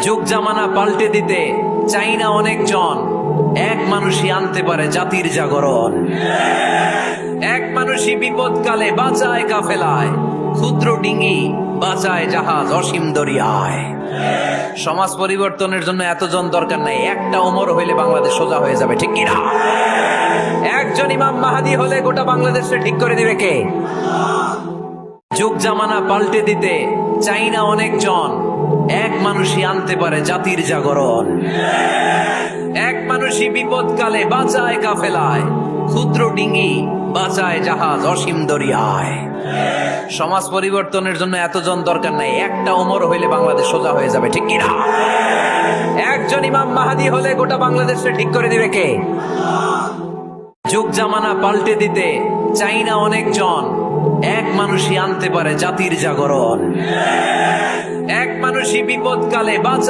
যুগ জামানা পাল্টে দিতে চাই না অনেকজন, এক মানুষই আনতে পারে জাতির জাগরণ। এক মানুষই বিপদকালে বাঁচায় কাফেলায়, ক্ষুদ্র ডিঙ্গি বাঁচায় জাহাজ অসীম দরিয়ায়। সমাজ পরিবর্তনের জন্য এতজন দরকার নাই, একটা ওমর হইলে বাংলাদেশ সোজা হয়ে যাবে, ঠিক কিনা? একজন ইমাম মাহাদি হলে গোটা বাংলাদেশে ঠিক করে দিবে কে? যুগ জামানা পাল্টে দিতে চাই না অনেকজন, এক মানুষই আনতে পারে জাতির জাগরণ। এক মানুষই বিপদকালে বাঁচায় কাফেলায়, ক্ষুদ্র ডিঙ্গি বাঁচায় জাহাজ অসীম দরিয়ায়। সমাজ পরিবর্তনের জন্য এতজন দরকার নাই, একটা ওমর হইলে বাংলাদেশ সোজা হয়ে যাবে, ঠিক কিনা? একজন ইমাম মাহাদি হলে গোটা বাংলাদেশে ঠিক করে দিবে কে? যুগ জামানা পাল্টে দিতে চাই না অনেকজন, এক মানুষই আনতে পারে জাতির জাগরণ। এক মানুষই বিপদকালে বাঁচায়